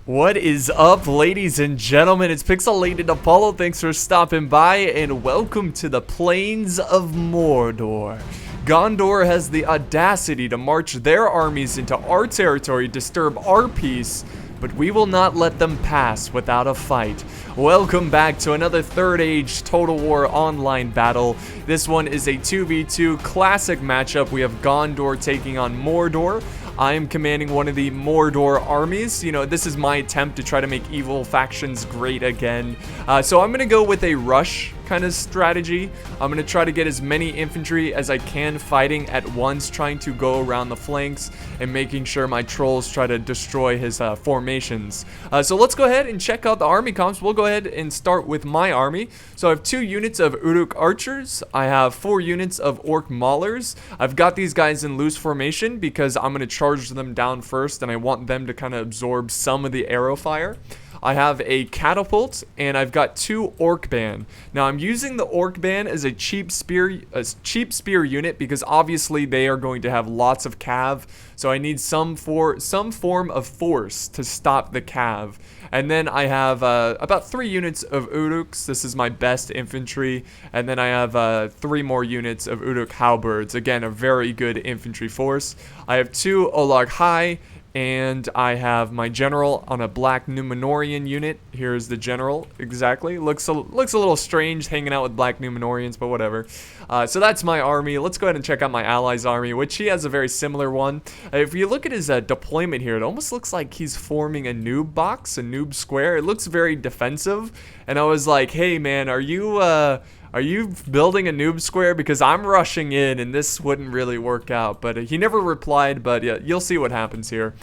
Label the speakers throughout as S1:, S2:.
S1: What is up, ladies and gentlemen? It's Pixelated Apollo. Thanks for stopping by, and welcome to the Plains of Mordor. Gondor has the audacity to march their armies into our territory, disturb our peace, but we will not let them pass without a fight. Welcome back to another Third Age Total War online battle. This one is a 2v2 classic matchup. We have Gondor taking on Mordor. I am commanding one of the Mordor armies. You know, this is my attempt to try to make evil factions great again. So I'm going to go with a rush kind of strategy. I'm going to try to get as many infantry as I can fighting at once, trying to go around the flanks and making sure my trolls try to destroy his formations. So let's go ahead and check out the army comps. We'll go ahead and start with my army. So I have 2 units of Uruk archers. I have 4 units of orc maulers. I've got these guys in loose formation because I'm going to charge them down first, and I want them to kind of absorb some of the arrow fire. I have a catapult, and I've got 2 orc band. Now I'm using the orc band as a cheap spear unit because obviously they are going to have lots of cav, so I need some form of force to stop the cav. And then I have about 3 units of Uruks. This is my best infantry. And then I have 3 more units of Uruk halberds. Again, a very good infantry force. I have 2 Olag High. And I have my general on a black Numenorian unit. Here's the general, exactly. Looks a little strange hanging out with black Numenorians, but whatever. So that's my army. Let's go ahead and check out my ally's army, which he has a very similar one. If you look at his deployment here, it almost looks like he's forming a noob box, a noob square. It looks very defensive. And I was like, hey man, are you building a noob square? Because I'm rushing in and this wouldn't really work out. But he never replied, but yeah, you'll see what happens here.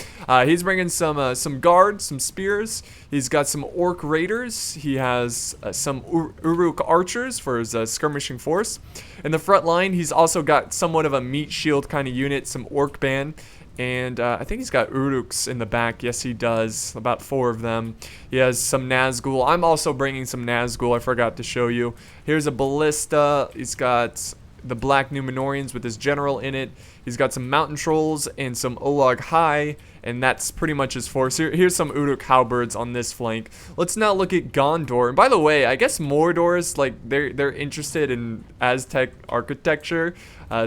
S1: He's bringing some guards, some spears. He's got some orc raiders. He has some Uruk archers for his skirmishing force. In the front line, he's also got somewhat of a meat shield kind of unit, some orc band. And I think he's got Uruks in the back. Yes, he does. About 4 of them. He has some Nazgul. I'm also bringing some Nazgul. I forgot to show you. Here's a ballista. He's got the black Numenorians with his general in it. He's got some mountain trolls and some Olag High, and that's pretty much his force. Here's some Uruk halberds on this flank. Let's now look at Gondor. And by the way, I guess Mordor's like they're interested in Aztec architecture.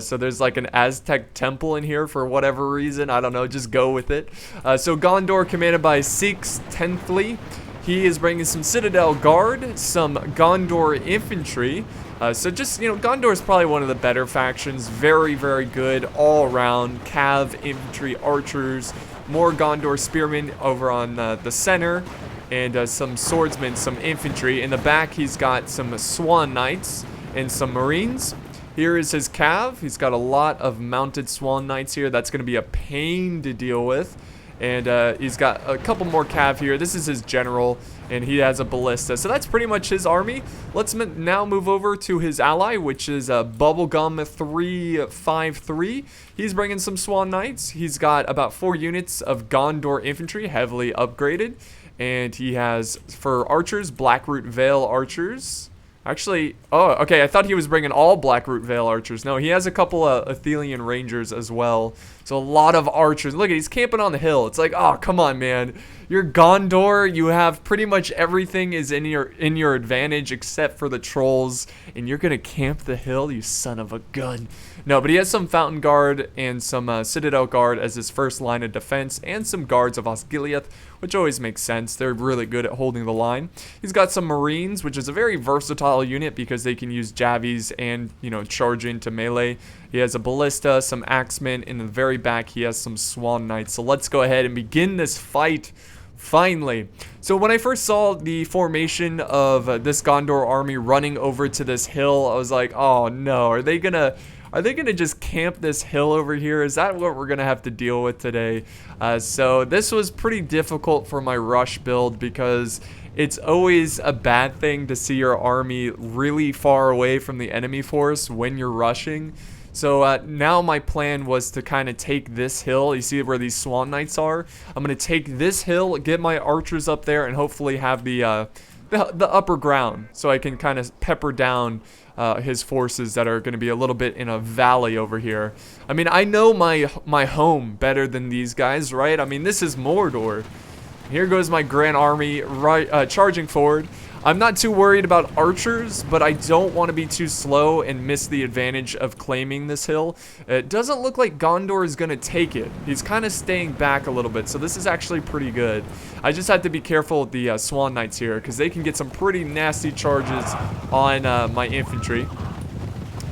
S1: So there's like an Aztec temple in here for whatever reason. I don't know. Just go with it. So Gondor, commanded by Six Tenthly. He is bringing some Citadel Guard, some Gondor infantry. So just, you know, Gondor is probably one of the better factions. Very, very good all around. Cav, infantry, archers, more Gondor spearmen over on the center, and some swordsmen, some infantry. In the back, he's got some Swan Knights and some Marines. Here is his cav. He's got a lot of mounted Swan Knights here. That's going to be a pain to deal with. And he's got a couple more cav here. This is his general, and he has a ballista. So that's pretty much his army. Let's now move over to his ally, which is Bubblegum 353. He's bringing some Swan Knights. He's got about 4 units of Gondor infantry, heavily upgraded. And he has, for archers, Blackroot Vale archers. Actually, oh, okay, I thought he was bringing all Blackroot Vale archers. No, he has a couple of Athelian rangers as well. So a lot of archers. Look, he's camping on the hill. It's like, oh, come on, man. You're Gondor. You have pretty much everything is in your advantage except for the trolls. And you're going to camp the hill, you son of a gun. No, but he has some Fountain Guard and some Citadel Guard as his first line of defense. And some guards of Osgiliath, which always makes sense. They're really good at holding the line. He's got some Marines, which is a very versatile unit because they can use javies and, you know, charge into melee. He has a ballista, some axemen. In the very back, he has some Swan Knights. So let's go ahead and begin this fight. Finally. So when I first saw the formation of this Gondor army running over to this hill, I was like, oh no, are they gonna just camp this hill over here? Is that what we're gonna have to deal with today? So this was pretty difficult for my rush build because it's always a bad thing to see your army really far away from the enemy force when you're rushing. So now my plan was to kind of take this hill. You see where these Swan Knights are? I'm going to take this hill, get my archers up there, and hopefully have the upper ground so I can kind of pepper down his forces that are going to be a little bit in a valley over here. I mean, I know my home better than these guys, right? I mean, this is Mordor. Here goes my Grand Army charging forward. I'm not too worried about archers, but I don't want to be too slow and miss the advantage of claiming this hill. It doesn't look like Gondor is going to take it. He's kind of staying back a little bit, so this is actually pretty good. I just have to be careful with the Swan Knights here, because they can get some pretty nasty charges on my infantry.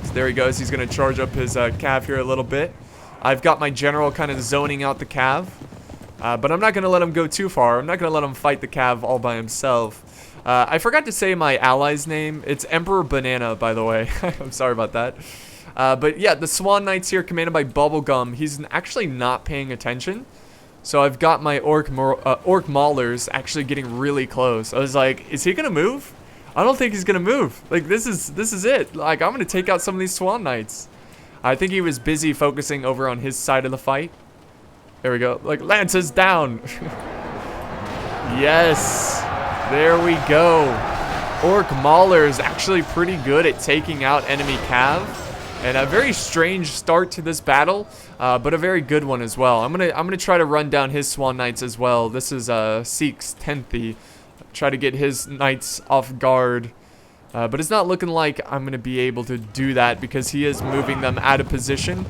S1: So there he goes. He's going to charge up his cav here a little bit. I've got my general kind of zoning out the cav, but I'm not going to let him go too far. I'm not going to let him fight the cav all by himself. I forgot to say my ally's name. It's Emperor Banana, by the way. I'm sorry about that. But yeah, the Swan Knights here, commanded by Bubblegum. He's actually not paying attention. So I've got my Orc Maulers actually getting really close. I was like, is he going to move? I don't think he's going to move. Like, this is it. Like, I'm going to take out some of these Swan Knights. I think he was busy focusing over on his side of the fight. There we go. Like, lances down. Yes. There we go. Orc Mauler is actually pretty good at taking out enemy cav. And a very strange start to this battle, but a very good one as well. I'm gonna try to run down his Swan Knights as well. This is Seek's 10th. Try to get his knights off guard. But it's not looking like I'm gonna be able to do that because he is moving them out of position.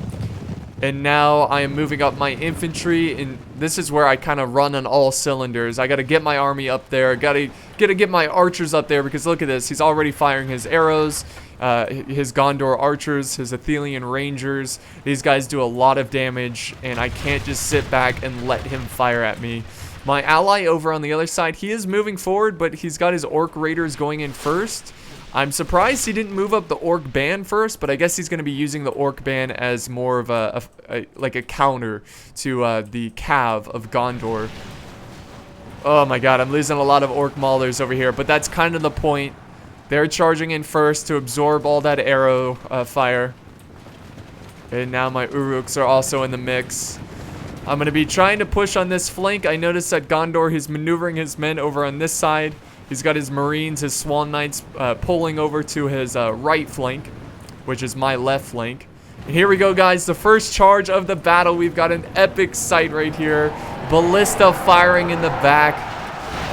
S1: And now I am moving up my infantry, and this is where I kind of run on all cylinders. I got to get my army up there. Gotta get my archers up there because look at this. He's already firing his arrows, his Gondor archers, his Athelian rangers. These guys do a lot of damage, and I can't just sit back and let him fire at me. My ally over on the other side, he is moving forward, but he's got his orc raiders going in first. I'm surprised he didn't move up the orc band first, but I guess he's going to be using the orc band as more of like a counter to the cav of Gondor. Oh my god, I'm losing a lot of orc maulers over here, but that's kind of the point. They're charging in first to absorb all that arrow fire. And now my Uruks are also in the mix. I'm going to be trying to push on this flank. I noticed that Gondor, he's maneuvering his men over on this side. He's got his Marines, his Swan Knights pulling over to his right flank, which is my left flank. And here we go, guys. The first charge of the battle. We've got an epic sight right here. Ballista firing in the back.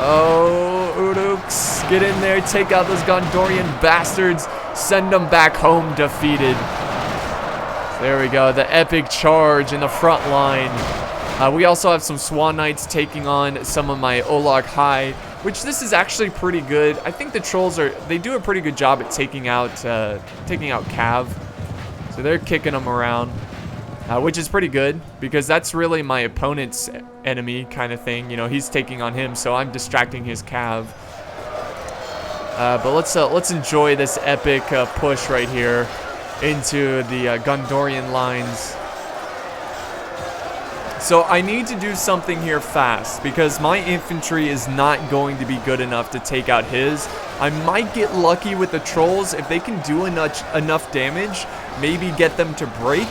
S1: Oh, Uruks, get in there. Take out those Gondorian bastards. Send them back home defeated. There we go. The epic charge in the front line. We also have some Swan Knights taking on some of my Olag High, which this is actually pretty good. I think the trolls they do a pretty good job at taking out cav. So they're kicking them around, which is pretty good because that's really my opponent's enemy kind of thing. You know, he's taking on him, so I'm distracting his cav. But let's enjoy this epic push right here into the Gondorian lines. So I need to do something here fast because my infantry is not going to be good enough to take out his. I might get lucky with the trolls if they can do enough damage, maybe get them to break.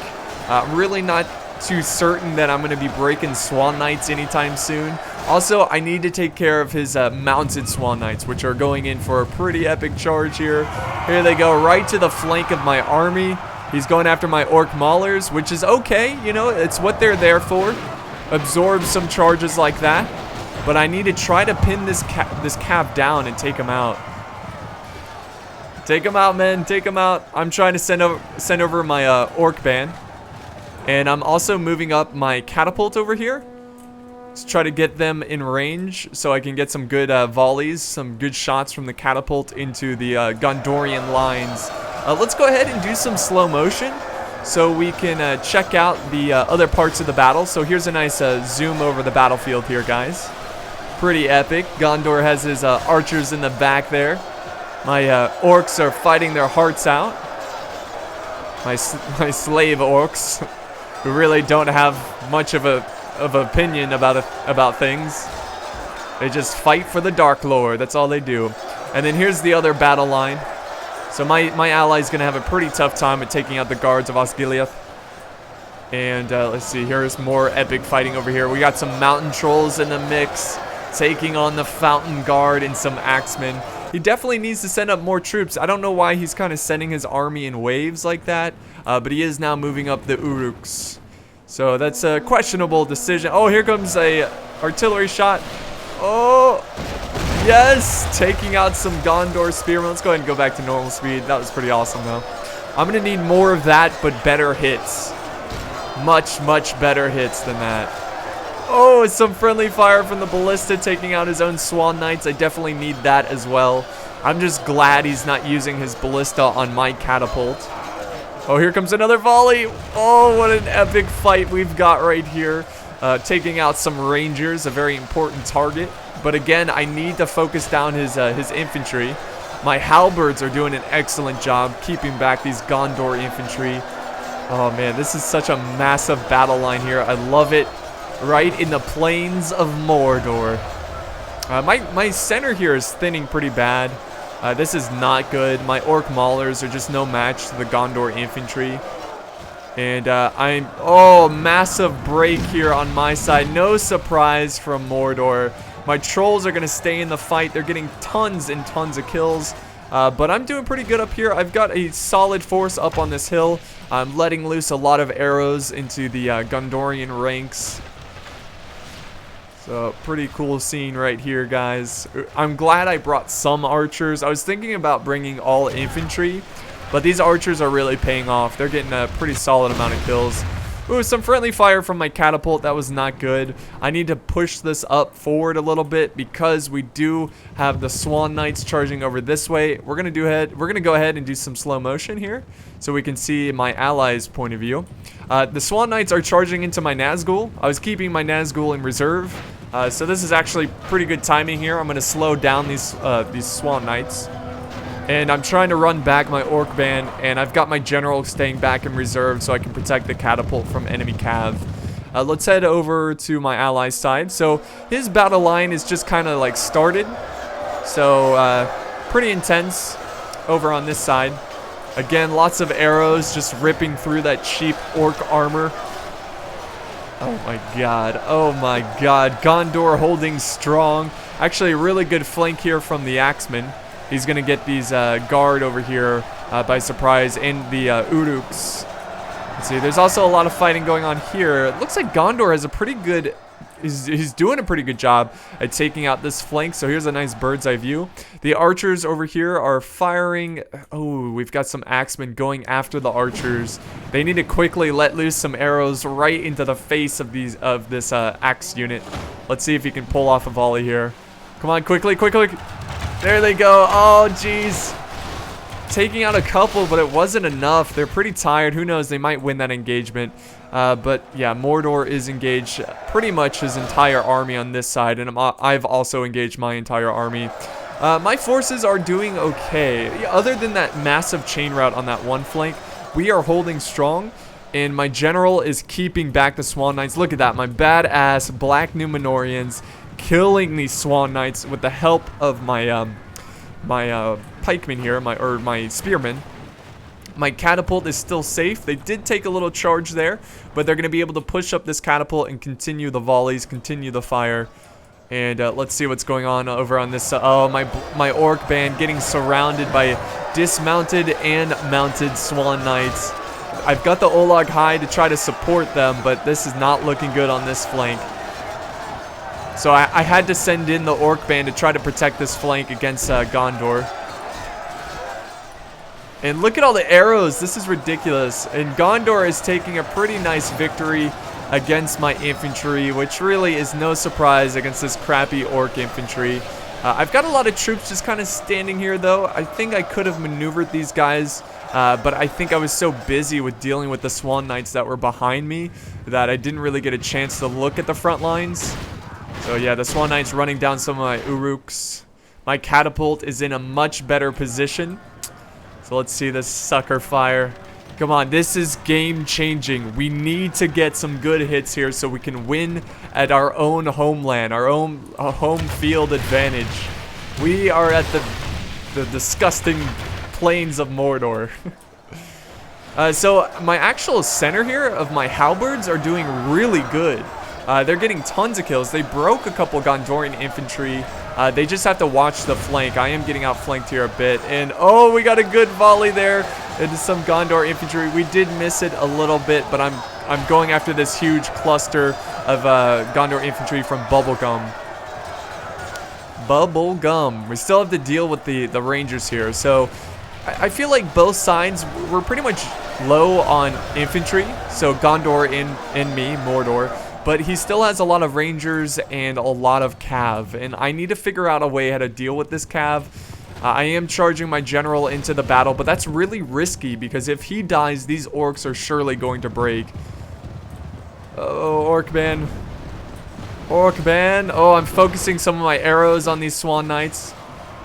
S1: I'm really not too certain that I'm going to be breaking Swan Knights anytime soon. Also, I need to take care of his mounted Swan Knights, which are going in for a pretty epic charge here. Here they go, right to the flank of my army. He's going after my Orc Maulers, which is okay. You know, it's what they're there for. Absorb some charges like that. But I need to try to pin this cav down and take him out. Take him out, man. Take him out. I'm trying to send over my Orc band. And I'm also moving up my catapult over here to try to get them in range so I can get some good volleys, some good shots from the catapult into the Gondorian lines. Let's go ahead and do some slow motion so we can check out the other parts of the battle. So here's a nice zoom over the battlefield here, guys. Pretty epic. Gondor has his archers in the back there. My orcs are fighting their hearts out. My slave orcs, who really don't have much of opinion about things. They just fight for the Dark Lord. That's all they do. And then here's the other battle line. So my ally's going to have a pretty tough time at taking out the guards of Osgiliath. And let's see, here's more epic fighting over here. We got some mountain trolls in the mix, taking on the Fountain Guard and some axemen. He definitely needs to send up more troops. I don't know why he's kind of sending his army in waves like that, but he is now moving up the Uruks. So that's a questionable decision. Oh, here comes a artillery shot. Oh, yes. Taking out some Gondor spearmen. Let's go ahead and go back to normal speed. That was pretty awesome, though. I'm going to need more of that, but better hits. Much, much better hits than that. Oh, some friendly fire from the ballista taking out his own Swan Knights. I definitely need that as well. I'm just glad he's not using his ballista on my catapult. Oh, here comes another volley. Oh, what an epic fight we've got right here. Taking out some rangers, a very important target. But again, I need to focus down his infantry. My halberds are doing an excellent job keeping back these Gondor infantry. Oh man, this is such a massive battle line here. I love it. Right in the plains of Mordor. My center here is thinning pretty bad. This is not good. My orc maulers are just no match to the Gondor infantry. And oh, massive break here on my side. No surprise from Mordor. My trolls are going to stay in the fight. They're getting tons and tons of kills. But I'm doing pretty good up here. I've got a solid force up on this hill. I'm letting loose a lot of arrows into the Gondorian ranks. So, pretty cool scene right here, guys. I'm glad I brought some archers. I was thinking about bringing all infantry, but these archers are really paying off. They're getting a pretty solid amount of kills. Ooh, some friendly fire from my catapult. That was not good. I need to push this up forward a little bit because we do have the Swan Knights charging over this way. We're gonna go ahead and do some slow motion here so we can see my allies' point of view. The Swan Knights are charging into my Nazgul. I was keeping my Nazgul in reserve. So this is actually pretty good timing here. I'm gonna slow down these Swan Knights. And I'm trying to run back my orc band, and I've got my general staying back in reserve so I can protect the catapult from enemy cav. Let's head over to my ally's side. So his battle line is just kind of like started. So pretty intense over on this side. Again, lots of arrows just ripping through that cheap orc armor. Oh my god. Oh my god. Gondor holding strong. Actually, a really good flank here from the Axeman. He's going to get these guard over here by surprise, and the Uruks. Let's see, there's also a lot of fighting going on here. It looks like Gondor has a pretty good... He's doing a pretty good job at taking out this flank, so here's a nice bird's eye view. The archers over here are firing... Oh, we've got some axemen going after the archers. They need to quickly let loose some arrows right into the face of this axe unit. Let's see if he can pull off a volley here. Come on, quickly, quickly. There they go. Oh, jeez. Taking out a couple, but it wasn't enough. They're pretty tired. Who knows? They might win that engagement. But yeah, Mordor is engaged pretty much his entire army on this side, and I've also engaged my entire army. My forces are doing okay. Other than that massive chain route on that one flank, we are holding strong, and my general is keeping back the Swan Knights. Look at that. My badass Black Numenorians killing these Swan Knights with the help of my pikemen here, my spearmen. My catapult is still safe. They did take a little charge there, but they're going to be able to push up this catapult and continue the volleys, continue the fire. And let's see what's going on over on this. Oh, my orc band getting surrounded by dismounted and mounted Swan Knights. I've got the Olag High to try to support them, but this is not looking good on this flank. So I had to send in the orc band to try to protect this flank against Gondor. And look at all the arrows. This is ridiculous. And Gondor is taking a pretty nice victory against my infantry, which really is no surprise against this crappy orc infantry. I've got a lot of troops just kind of standing here, though. I think I could have maneuvered these guys, but I think I was so busy with dealing with the Swan Knights that were behind me that I didn't really get a chance to look at the front lines. So yeah, the Swan Knights running down some of my Uruks. My catapult is in a much better position. So let's see this sucker fire. Come on, this is game changing. We need to get some good hits here so we can win at our own homeland, our own home field advantage. We are at the disgusting plains of Mordor. So my actual center here of my halberds are doing really good. They're getting tons of kills. They broke a couple Gondorian infantry. They just have to watch the flank. I am getting outflanked here a bit. And oh, we got a good volley there into some Gondor infantry. We did miss it a little bit, but I'm going after this huge cluster of Gondor infantry from Bubblegum. bubble gum. We still have to deal with the Rangers here. So I feel like both sides, we're pretty much low on infantry. So Gondor and me, Mordor. But he still has a lot of Rangers and a lot of cav. And I need to figure out a way how to deal with this cav. I am charging my general into the battle, but that's really risky because if he dies, these orcs are surely going to break. Oh, orc man. Orc man. Oh, I'm focusing some of my arrows on these Swan Knights.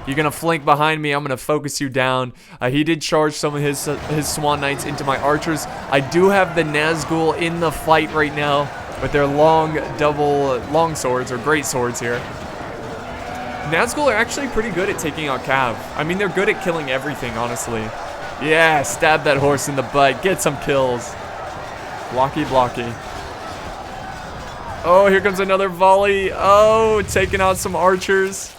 S1: You're going to flank behind me. I'm going to focus you down. He did charge some of his Swan Knights into my archers. I do have the Nazgul in the fight right now with their long swords or great swords here. Nazgul are actually pretty good at taking out cav. I mean, they're good at killing everything, honestly. Yeah, stab that horse in the butt. Get some kills. Blocky, blocky. Oh, here comes another volley. Oh, taking out some archers.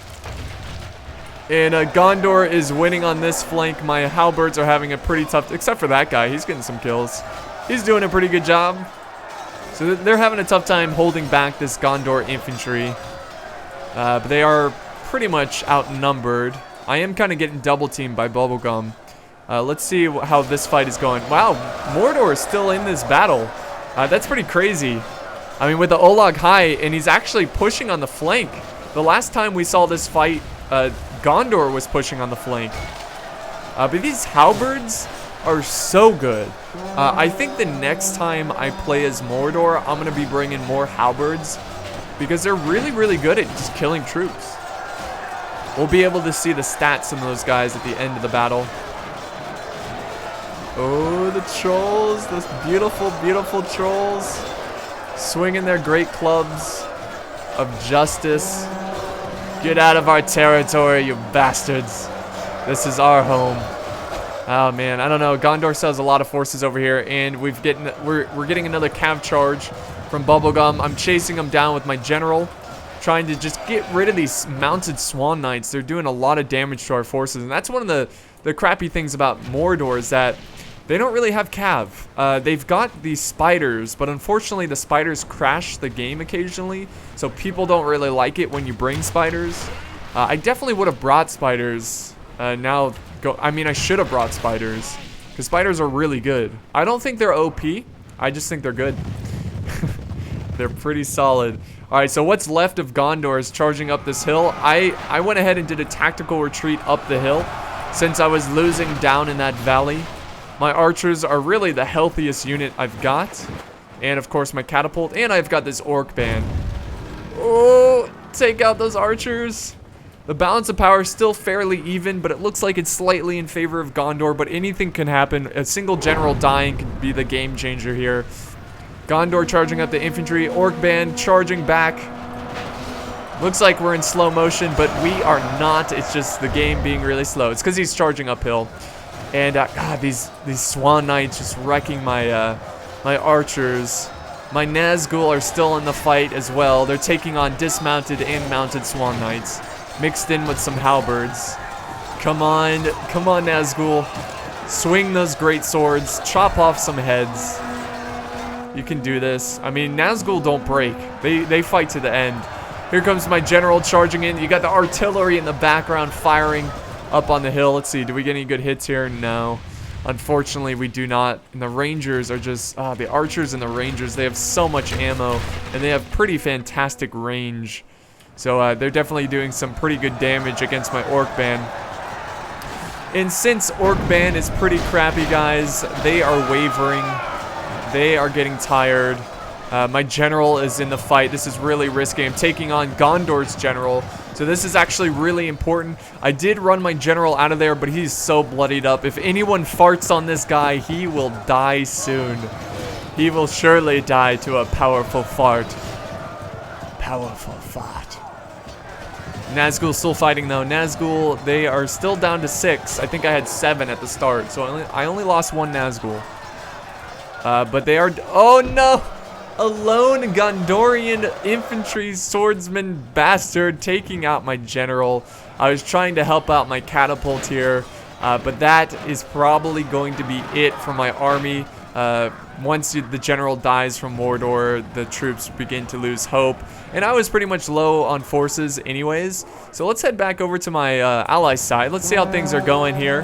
S1: And Gondor is winning on this flank. My halberds are having a pretty tough, except for that guy. He's getting some kills. He's doing a pretty good job. So they're having a tough time holding back this Gondor infantry. But they are pretty much outnumbered. I am kind of getting double teamed by Bubblegum. Let's see how this fight is going. Wow, Mordor is still in this battle. That's pretty crazy. I mean, with the Olag High, and he's actually pushing on the flank. The last time we saw this fight, Gondor was pushing on the flank. But these halberds are so good. I think the next time I play as Mordor, I'm going to be bringing more halberds because they're really, really good at just killing troops. We'll be able to see the stats of those guys at the end of the battle. Oh, the trolls. Those beautiful, beautiful trolls. Swinging their great clubs of justice. Get out of our territory, you bastards. This is our home. Oh, man. I don't know. Gondor still has a lot of forces over here, and we're getting another cav charge from Bubblegum. I'm chasing him down with my general, trying to just get rid of these mounted Swan Knights. They're doing a lot of damage to our forces, and that's one of the crappy things about Mordor is that they don't really have cav. They've got these spiders, but unfortunately the spiders crash the game occasionally, so people don't really like it when you bring spiders. I definitely would have brought spiders. I mean, I should have brought spiders, because spiders are really good. I don't think they're OP. I just think they're good. They're pretty solid. Alright, so what's left of Gondor is charging up this hill. I went ahead and did a tactical retreat up the hill since I was losing down in that valley. My archers are really the healthiest unit I've got. And of course my catapult. And I've got this orc band. Oh, take out those archers. The balance of power is still fairly even, but it looks like it's slightly in favor of Gondor. But anything can happen. A single general dying could be the game changer here. Gondor charging up the infantry. Orc band charging back. Looks like we're in slow motion, but we are not. It's just the game being really slow. It's because he's charging uphill. And God, these Swan Knights just wrecking my my archers. My Nazgul are still in the fight as well. They're taking on dismounted and mounted Swan Knights, mixed in with some halberds. Come on, Nazgul. Swing those great swords. Chop off some heads. You can do this. I mean, Nazgul don't break. They fight to the end. Here comes my general charging in. You got the artillery in the background firing up on the hill. Let's see. Do we get any good hits here? No. Unfortunately, we do not. And the Rangers are just... the archers and the Rangers, they have so much ammo. And they have pretty fantastic range. So they're definitely doing some pretty good damage against my Orc Band. And since Orc Band is pretty crappy, guys, they are wavering. They are getting tired. My general is in the fight. This is really risky. I'm taking on Gondor's general. So this is actually really important. I did run my general out of there, but he's so bloodied up. If anyone farts on this guy, he will die soon. He will surely die to a powerful fart. Powerful fart. Nazgul still fighting though. Nazgul, they are still down to 6. I think I had 7 at the start, so I only lost 1 Nazgul. But they are... Oh no! A lone Gondorian infantry swordsman bastard taking out my general. I was trying to help out my catapult here, but that is probably going to be it for my army. Once the general dies from Mordor, the troops begin to lose hope. And I was pretty much low on forces anyways. So let's head back over to my ally side. Let's see how things are going here.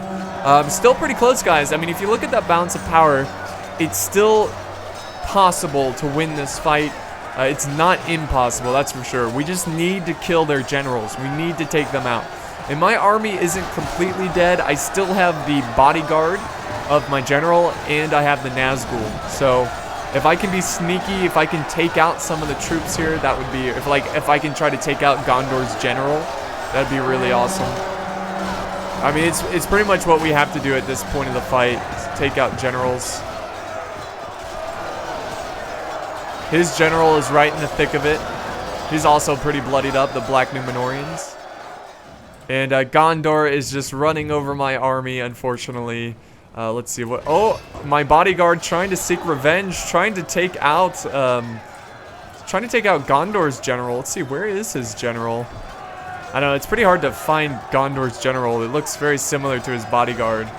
S1: Still pretty close, guys. I mean, if you look at that balance of power, it's still possible to win this fight. It's not impossible, that's for sure. We just need to kill their generals. We need to take them out. And my army isn't completely dead. I still have the bodyguard of my general, and I have the Nazgul. So if I can be sneaky, if I can take out some of the troops here, that would be, if I can try to take out Gondor's general, that'd be really awesome. I mean, it's pretty much what we have to do at this point of the fight, is take out generals. His general is right in the thick of it. He's also pretty bloodied up, the Black Númenóreans. And Gondor is just running over my army, unfortunately. Let's see what... Oh, my bodyguard trying to seek revenge, trying to take out Gondor's general. Let's see, where is his general? I don't know, it's pretty hard to find Gondor's general. It looks very similar to his bodyguard.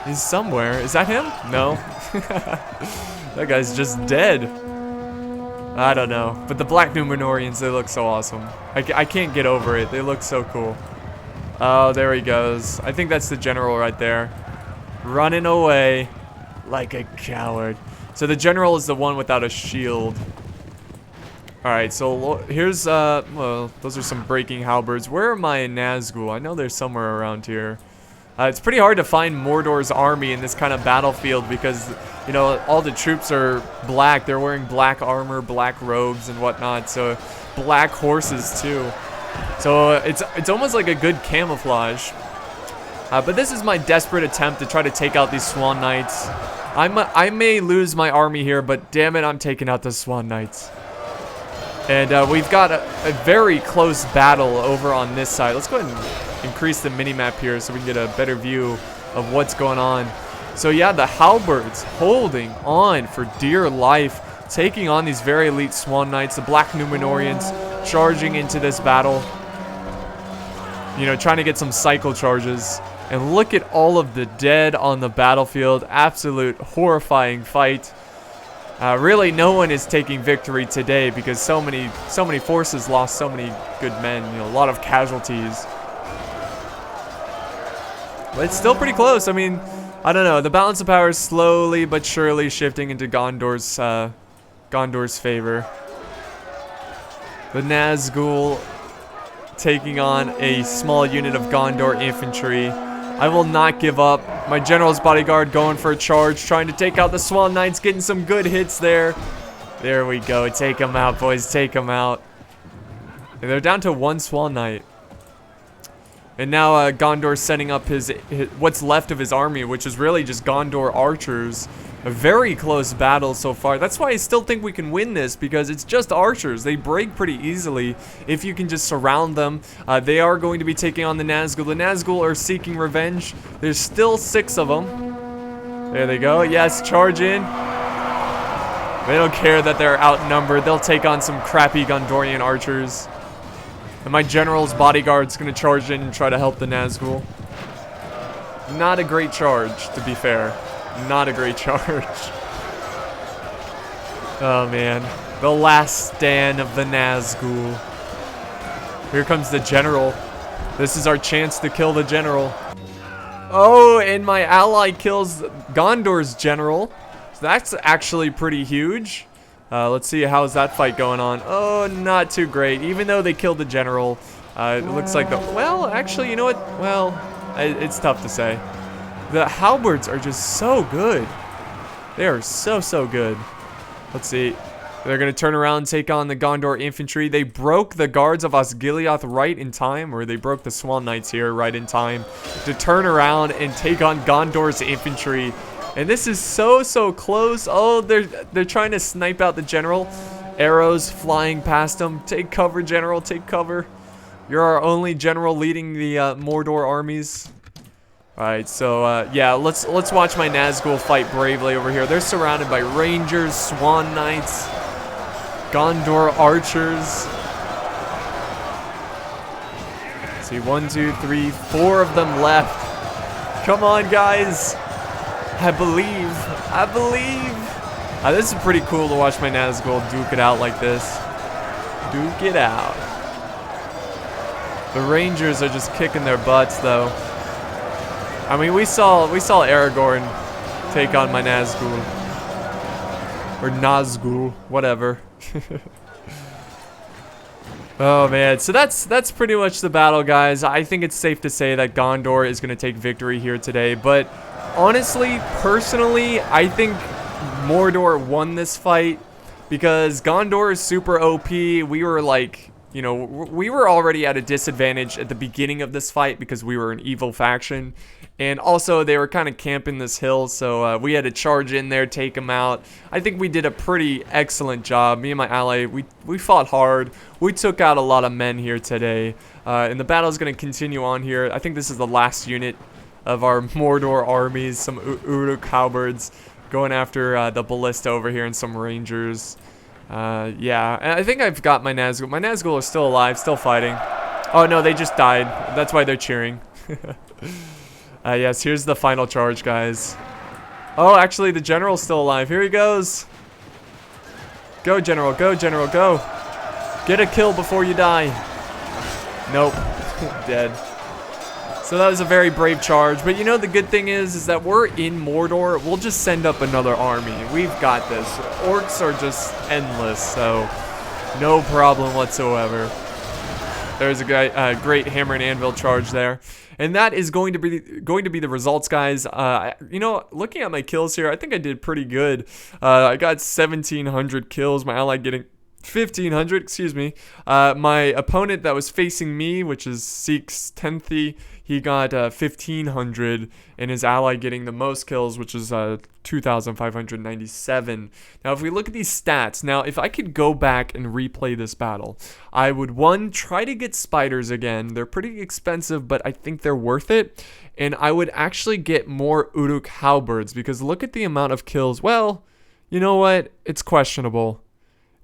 S1: He's somewhere. Is that him? No. That guy's just dead. I don't know. But the Black Númenóreans, they look so awesome. I can't get over it. They look so cool. Oh, there he goes. I think that's the general right there. Running away like a coward. So the general is the one without a shield. Alright, so here's, well, those are some breaking halberds. Where are my Nazgul? I know they're somewhere around here. It's pretty hard to find Mordor's army in this kind of battlefield because, you know, all the troops are black. They're wearing black armor, black robes and whatnot. So black horses too. So it's almost like a good camouflage. But this is my desperate attempt to try to take out these Swan Knights. I may lose my army here, but damn it, I'm taking out the Swan Knights. And we've got a very close battle over on this side. Let's go ahead and increase the mini-map here so we can get a better view of what's going on. So yeah, the halberds holding on for dear life, taking on these very elite Swan Knights, the Black Númenóreans charging into this battle. You know, trying to get some cycle charges. And look at all of the dead on the battlefield. Absolute horrifying fight. Really, no one is taking victory today because so many forces lost so many good men. You know, a lot of casualties. But it's still pretty close. I mean, I don't know. The balance of power is slowly but surely shifting into Gondor's favor. The Nazgul taking on a small unit of Gondor infantry. I will not give up. My general's bodyguard going for a charge, trying to take out the Swan Knights, getting some good hits there. There we go. Take them out, boys. Take them out. And they're down to one Swan Knight. And now Gondor's setting up his what's left of his army, which is really just Gondor archers. A very close battle so far. That's why I still think we can win this, because it's just archers. They break pretty easily if you can just surround them. They are going to be taking on the Nazgul. The Nazgul are seeking revenge. There's still 6 of them. There they go. Yes, charge in. They don't care that they're outnumbered. They'll take on some crappy Gondorian archers. And my general's bodyguard's going to charge in and try to help the Nazgul. Not a great charge, to be fair. Not a great charge. Oh man, the last stand of the Nazgul. Here comes the general. This is our chance to kill the general. Oh, and my ally kills Gondor's general. So that's actually pretty huge. Let's see, how's that fight going on? Oh, not too great. Even though they killed the general, it looks like the... Well, actually, you know what? Well, it's tough to say. The halberds are just so good. They are so good. Let's see. They're going to turn around and take on the Gondor infantry. They broke the guards of Osgiliath right in time, or they broke the Swan Knights here right in time to turn around and take on Gondor's infantry. And this is so close. Oh, they're trying to snipe out the general. Arrows flying past them. Take cover, general. Take cover. You're our only general leading the Mordor armies. Alright, so yeah, let's watch my Nazgul fight bravely over here. They're surrounded by rangers, Swan Knights, Gondor archers. Let's see, 1, 2, 3, 4 of them left. Come on, guys. I believe. I believe. This is pretty cool to watch my Nazgul duke it out like this. Duke it out. The Rangers are just kicking their butts, though. I mean, we saw Aragorn take on my Nazgul. Or Nazgul, whatever. Oh man, so that's pretty much the battle, guys. I think it's safe to say that Gondor is going to take victory here today, but honestly, personally, I think Mordor won this fight because Gondor is super OP. We were like, you know, we were already at a disadvantage at the beginning of this fight because we were an evil faction. And also, they were kind of camping this hill, so we had to charge in there, take them out. I think we did a pretty excellent job. Me and my ally, we fought hard. We took out a lot of men here today. And the battle is going to continue on here. I think this is the last unit of our Mordor armies. Some Uruk halberds going after the ballista over here and some rangers. Yeah, and I think I've got my Nazgul. My Nazgul are still alive, still fighting. Oh, no, they just died. That's why they're cheering. Yes, here's the final charge, guys. Oh, actually, the general's still alive. Here he goes. Go, general. Go, general. Go. Get a kill before you die. Nope. Dead. So that was a very brave charge. But you know, the good thing is that we're in Mordor. We'll just send up another army. We've got this. Orcs are just endless, so no problem whatsoever. There's a great hammer and anvil charge there. And that is going to be the results, guys. You know, looking at my kills here, I think I did pretty good. I got 1,700 kills. My ally getting 1,500, excuse me. My opponent that was facing me, which is Seek's Tenthi, he got 1,500, and his ally getting the most kills, which is 2,597. Now, if we look at these stats, now if I could go back and replay this battle, I would, one, try to get spiders again. They're pretty expensive, but I think they're worth it. And I would actually get more Uruk halberds, because look at the amount of kills. Well, you know what? It's questionable.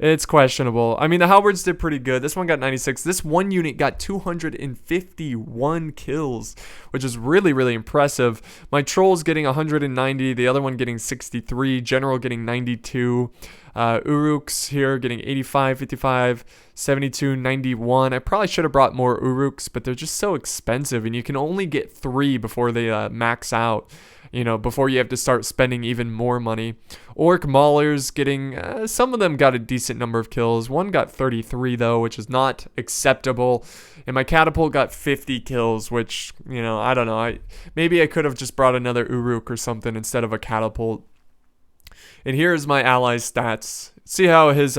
S1: It's questionable. I mean, the halberds did pretty good. This one got 96. This one unit got 251 kills, which is really, really impressive. My troll's getting 190. The other one getting 63. General getting 92. Uruks here getting 85, 55, 72, 91. I probably should have brought more Uruks, but they're just so expensive, and you can only get 3 before they max out. You know, before you have to start spending even more money. Orc Maulers getting, some of them got a decent number of kills. One got 33 though, which is not acceptable. And my catapult got 50 kills, which, you know, I don't know. Maybe I could have just brought another Uruk or something instead of a catapult. And here's my ally's stats. See how his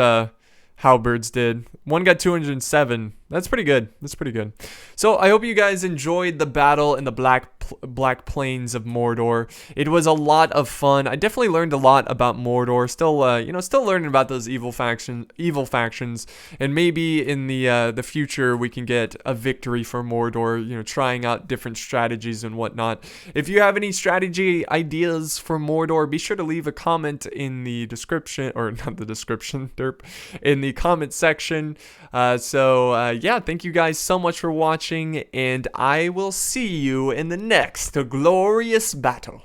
S1: halberds did. One got 207. That's pretty good. That's pretty good. So I hope you guys enjoyed the battle in the Black Plains of Mordor. It was a lot of fun. I definitely learned a lot about Mordor. Still, you know, still learning about those evil factions, and maybe in the future we can get a victory for Mordor. You know, trying out different strategies and whatnot. If you have any strategy ideas for Mordor, be sure to leave a comment in the description, or not the description, derp, in the comment section. Yeah, thank you guys so much for watching, and I will see you in the next glorious battle.